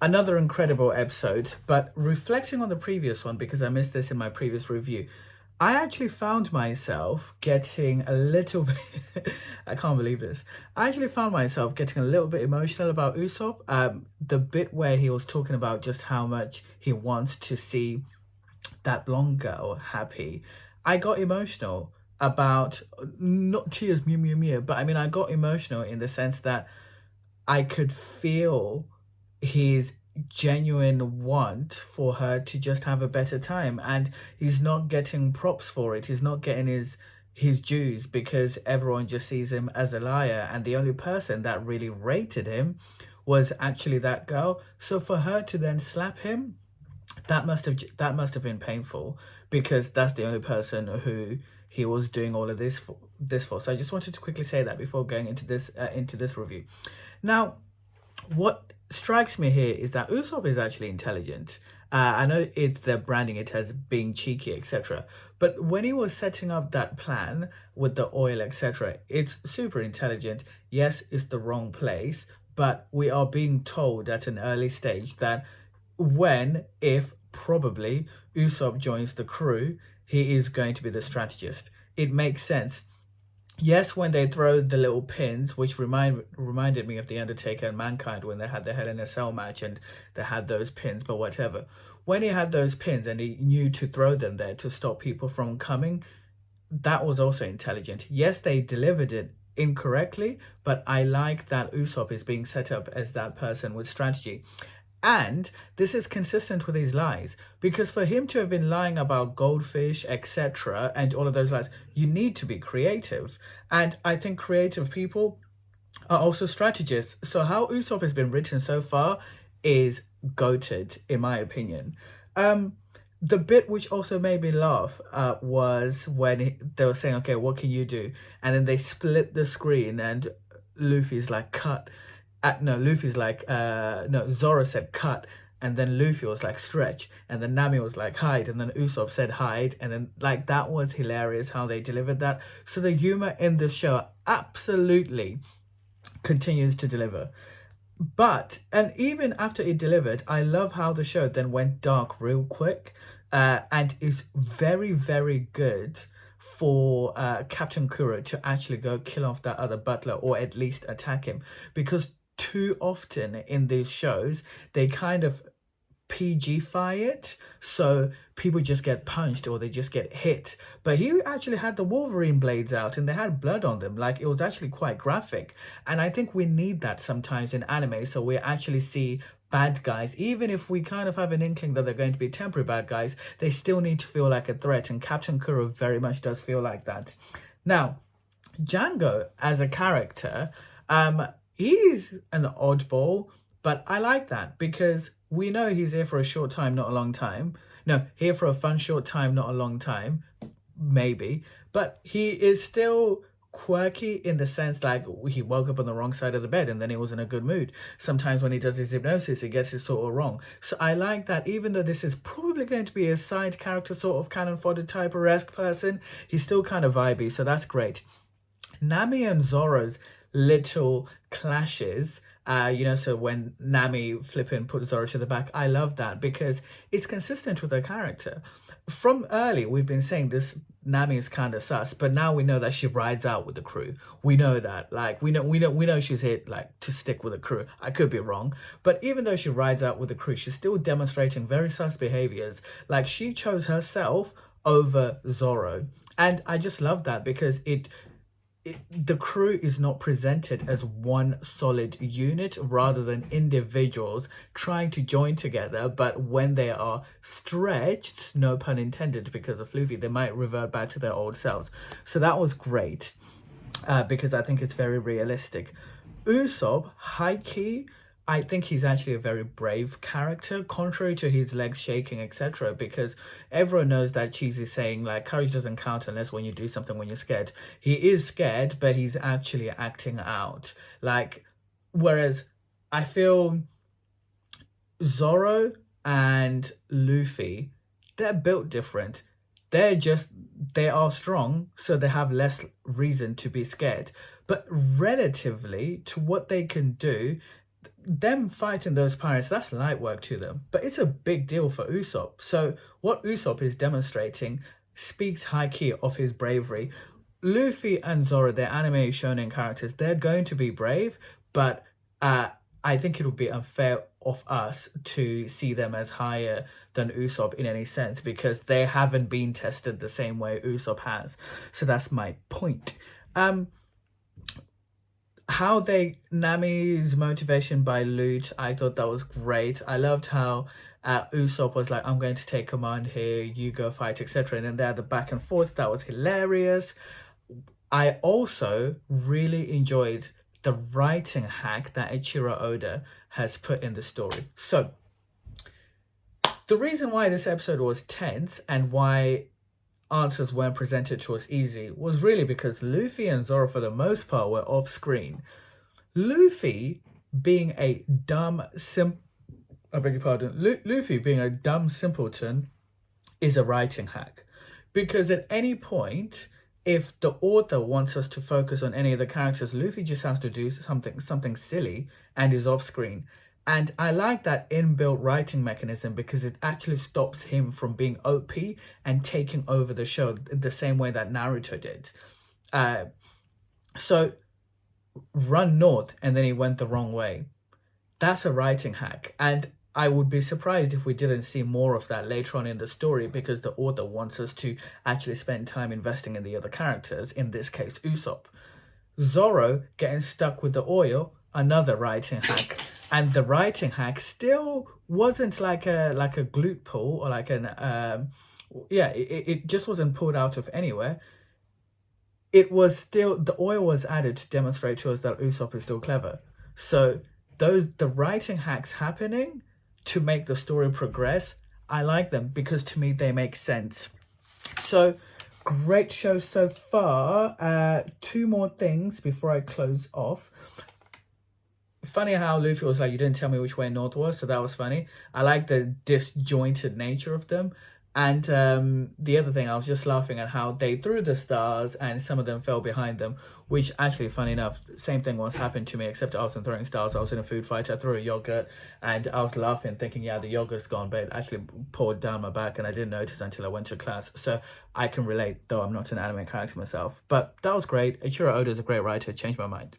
Another incredible episode, but reflecting on the previous one, because I missed this in my previous review, I actually found myself getting a little bit, I can't believe this. I actually found myself getting a little bit emotional about Usopp. The bit where he was talking about just how much he wants to see that blonde girl happy. I got emotional about, not tears, mew, mew, mew, but I mean, I got emotional in the sense that I could feel his genuine want for her to just have a better time, and he's not getting props for it. He's not getting his dues because everyone just sees him as a liar, and the only person that really rated him was actually that girl. So for her to then slap him, that must have been painful, because that's the only person who he was doing all of this for. So I just wanted to quickly say that before going into this review. Now, what strikes me here is that Usopp is actually intelligent. I know they're branding it as being cheeky, etc. But when he was setting up that plan with the oil, etc., it's super intelligent. Yes, it's the wrong place, but we are being told at an early stage that if probably Usopp joins the crew, he is going to be the strategist. It makes sense. Yes, when they throw the little pins, which reminded me of the Undertaker and Mankind when they had the Hell in a Cell match and they had those pins, but whatever. When he had those pins and he knew to throw them there to stop people from coming, that was also intelligent. Yes, they delivered it incorrectly, but I like that Usopp is being set up as that person with strategy. And this is consistent with his lies, because for him to have been lying about goldfish, etc., and all of those lies, you need to be creative. And I think creative people are also strategists. So how Usopp has been written so far is goated, in my opinion. The bit which also made me laugh was when they were saying, okay, what can you do? And then they split the screen and Luffy's like, cut. Zoro said cut, and then Luffy was like stretch, and then Nami was like hide, and then Usopp said hide, and then like that was hilarious how they delivered that. So the humor in this show absolutely continues to deliver. And even after it delivered, I love how the show then went dark real quick, and is very, very good for Captain Kuro to actually go kill off that other butler, or at least attack him, because too often in these shows they kind of PG-fy it, so people just get punched or they just get hit. But he actually had the Wolverine blades out and they had blood on them. Like, it was actually quite graphic, and I think we need that sometimes in anime, so we actually see bad guys, even if we kind of have an inkling that they're going to be temporary bad guys, they still need to feel like a threat, and Captain Kuro very much does feel like that. Now, Django as a character, he's an oddball, but I like that because we know he's here for a short time, not a long time. No, here for a fun short time, not a long time, maybe. But he is still quirky in the sense like he woke up on the wrong side of the bed and then he was in a good mood. Sometimes when he does his hypnosis, he gets it sort of wrong. So I like that even though this is probably going to be a side character, sort of cannon fodder type-esque person, he's still kind of vibey, so that's great. Nami and Zoro's little clashes, so when Nami flipping put Zoro to the back, I love that because it's consistent with her character. From early, we've been saying this Nami is kind of sus, but now we know that she rides out with the crew. We know that, like, we know she's here like to stick with the crew. I could be wrong, but even though she rides out with the crew, she's still demonstrating very sus behaviors. Like, she chose herself over Zoro, and I just love that because the crew is not presented as one solid unit rather than individuals trying to join together, but when they are stretched, no pun intended, because of Luffy, they might revert back to their old selves. So that was great, because I think it's very realistic. Usopp, high key, I think he's actually a very brave character, contrary to his legs shaking, etc. Because everyone knows that cheesy saying, like, courage doesn't count unless when you do something when you're scared. He is scared, but he's actually acting out. Like, whereas I feel Zoro and Luffy, they're built different. They are strong, so they have less reason to be scared. But relatively to what they can do, them fighting those pirates, that's light work to them, but it's a big deal for Usopp. So what Usopp is demonstrating speaks high key of his bravery. Luffy and Zoro, they're anime shonen characters. They're going to be brave, but I think it would be unfair of us to see them as higher than Usopp in any sense because they haven't been tested the same way Usopp has. So that's my point. How they Nami's motivation by loot, I thought that was great. I loved how Usopp was like, I'm going to take command here, you go fight, etc. And then they had the back and forth. That was hilarious. I also really enjoyed the writing hack that Eiichiro Oda has put in the story. So, the reason why this episode was tense and why answers weren't presented to us easy was really because Luffy and Zoro, for the most part, were off screen. Luffy being a dumb Luffy being a dumb simpleton is a writing hack. Because at any point, if the author wants us to focus on any of the characters, Luffy just has to do something silly and is off screen. And I like that inbuilt writing mechanism because it actually stops him from being OP and taking over the show the same way that Naruto did. So run north and then he went the wrong way. That's a writing hack. And I would be surprised if we didn't see more of that later on in the story because the author wants us to actually spend time investing in the other characters, in this case, Usopp. Zoro getting stuck with the oil, another writing hack. And the writing hack still wasn't like a glute pull or like an, it just wasn't pulled out of anywhere. It was still, the oil was added to demonstrate to us that Usopp is still clever. So the writing hacks happening to make the story progress, I like them because to me they make sense. So great show so far. Two more things before I close off. Funny how Luffy was like, you didn't tell me which way north was, so that was funny. I like the disjointed nature of them. And the other thing, I was just laughing at how they threw the stars and some of them fell behind them, which actually, funny enough, same thing once happened to me, except I wasn't throwing stars. I was in a food fight. I threw a yogurt and I was laughing, thinking, yeah, the yogurt's gone, but it actually poured down my back and I didn't notice until I went to class. So I can relate, though I'm not an anime character myself. But that was great. Eiichiro Oda is a great writer. Changed my mind.